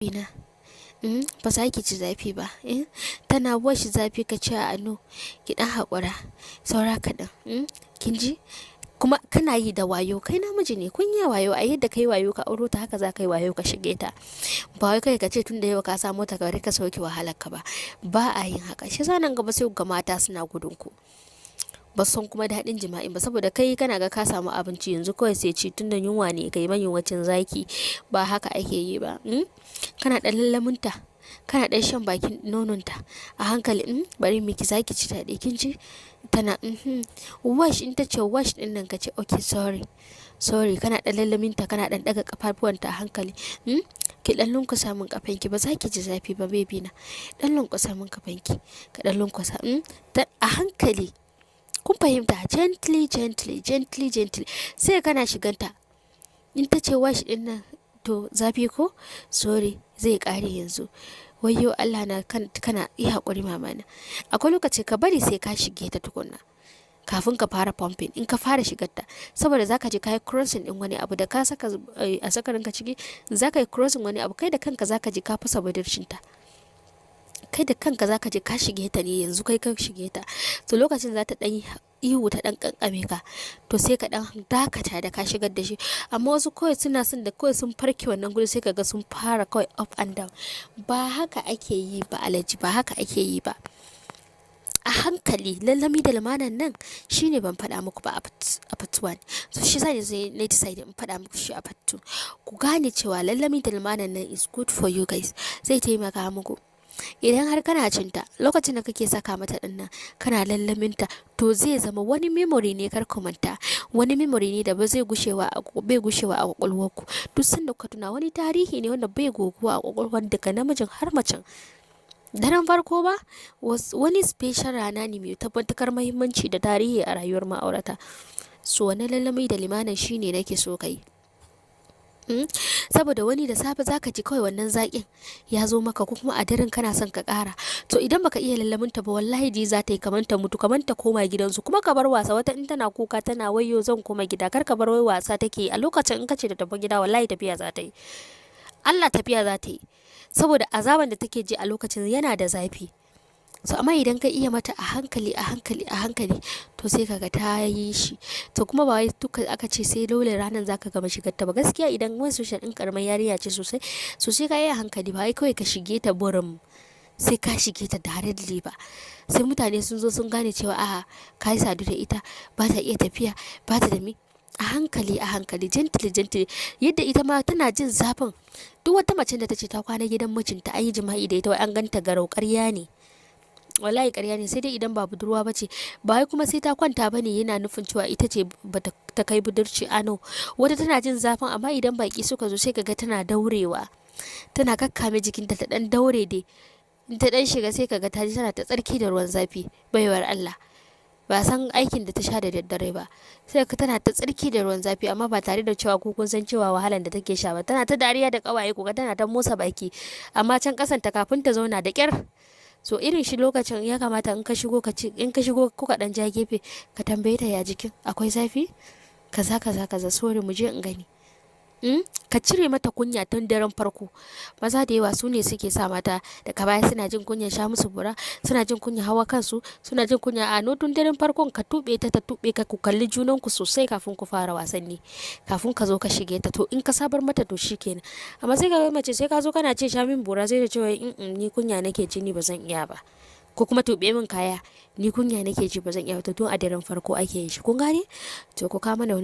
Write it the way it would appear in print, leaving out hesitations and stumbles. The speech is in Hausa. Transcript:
Bina, ba za ki ji zafi ba. Tana washi zafi ka ce a ano, ki dan haƙura, saura kaɗan. Kin ji? Kuma kana yi da wayo, kai namiji ne, kun yi wayo, a yadda kai wayo ka auro ta haka za ka yi wayo ka shige ta. Ba wai kai ka ce tun da yau ka samu ta gari ka sauke wahalar ka ba. Ba a yin haka. Shi nan gaba sai ga mata suna gudun ku. Ba san kuma daɗin jima'i ba, saboda kai kana ga ka samu abinci yanzu kawai sai ci tunda yunwa ne kai mayunwacin zaki. Ba haka ake yi ba. Kana ɗan lallaminta, kana ɗan shan bakin nononta a hankali. Bari miki zaki ci daɗi, kin ci? Tana wash, in ta ce wash ɗin nan ka ce okay sorry, kana ɗan lallaminta, kana ɗan ɗaga kafafuwanta a hankali. Ki ɗan lunkusa min kafanki, ba za ki ji zafi ba baby na. Ɗan lunkusa min kafanki, ka ɗan lunkusa a hankali. Kun fahimta? Gently sai kana shiganta. In ta ce wash ɗin nan to zafi ko? Sorry, zai ƙare yanzu. Wayyo Allah na, kana yi haƙuri mama na. Akwai lokaci ka bari sai ka shige ta tukunna kafin ka fara pumping. In ka fara shigarta, saboda zaka je ka yi crossing din wani abu da ka saka a sakarin ka ciki, zaka yi crossing wani abu, kai da kanka zaka je ka fasa budurcin ta. Kai da kanka zaka je ka shige ta ne yanzu, kai ka shige ta. To lokacin za ta ɗan ihu, ta ɗan kankame ka, to sai ka ɗan dakata da ka shigar da shi. Amma wasu kawai suna son da kawai sun farke wannan gudu sai kaga sun fara kawai up and down. Ba haka ake yi ba alaji, ba haka ake yi ba. A hankali, lallami da lamanan nan shine ban faɗa muku ba a part 1. So shi sai na decide in faɗa muku shi a part 2. Ku gane cewa lallami da lamanan nan is good for you guys. Zai taimaka muku. Idan har kana cinta lokacin da kake saka mata dinnan, kana lallaminta, to zai zama wani memory ne, kar ku manta, wani memory ne da bai gushewa a kwakwalwarku. Duk sanda ka tuna, wani tarihi ne wanda bai goguwa a kwakwalwar daga namijin har macen. Daren farko ba wani special rana ne mai tabbatar muhimmanci da tarihi a rayuwar ma'aurata. So wani lallami da limanan shine nake so kai. Saboda wani da safe zaka ji kawai wannan zakin ya zo maka, ko kuma a daren kana son ka kara. To idan baka iya lallaminta ba, wallahi ji za ta yi kamar ta mutu, kamar ta koma gidansu. Kuma ka bar wasa, wata in tana kuka tana wayyo zan koma gida, kar ka bar wai wasa take. A lokacin in ka ce da tafi gida, wallahi tafiya za ta yi. Allah tafiya za ta yi, saboda azaban da take ji a lokacin yana da zafi. So amma idan ka iya mata a hankali to sai kaga ta yi shi. To kuma ba wai duka aka ce sai dole ranar zaka gama shigar ta ba. Gaskiya idan wani social din karamar yarinya ce sosai ka yi a hankali, ba wai kawai ka shige ta burin sai ka shige ta directly ba. Sai mutane sun zo sun gane cewa ka yi sadu da ita, ba ta iya tafiya, ba ta da mi. A hankali gently, yadda ita ma tana jin zafin. Duk wata mace da ta ce ta kwana gidan mijinta an yi jima'i da ita, wai an ganta garau, ƙarya ne. Wallahi ƙarya ne. Sai dai idan ba budurwa bace, ba wai kuma sai ta kwanta bane yana nufin cewa ita ce bata ta kai budurci. Ano, wata tana jin zafin, amma idan baki suka zo sai kaga tana daurewa, tana kakkame jikinta ta dan daure dai. In ta dan shiga sai kaga ta ji tana ta tsarki da ruwan zafi. Baiwar Allah, ba san aikin da ta sha da daddare ba, sai ka tana ta tsarki da ruwan zafi, amma ba tare da cewa ku kun san cewa wahalan da take sha ba. Tana ta dariya da kawaye, kuga tana ta motsa baki, amma can kasanta kafin ta zauna da kyar. So irin shi lokacin ya kamata in ka shigo kuka dan ja gefe, ka tambaye ta ya jikin, akwai zafi, kaza sorry mu je in gani. Ka cire mata kunya tun daren farko. Maza da yawa su ne suke sa mata daga baya suna jin kunya sha musu bura, suna jin kunya hawa kansu, suna jin kunya no tun daren farkon ka tube ta tube ka, ku kalli junan ku sosai kafin ku fara wasanni, kafin ka zo ka shige ta. To in ka sabar mata to shikenan. Amma sai ka ga mace sai ka zo kana ce sha min bura, sai da cewa ni kunya nake ji, ni ba zan iya ba, ko kuma tube min kaya, ni kunya nake ji ba zan iya ba. To tun a daren farko ake yin shi, kun gane? To ku kama mana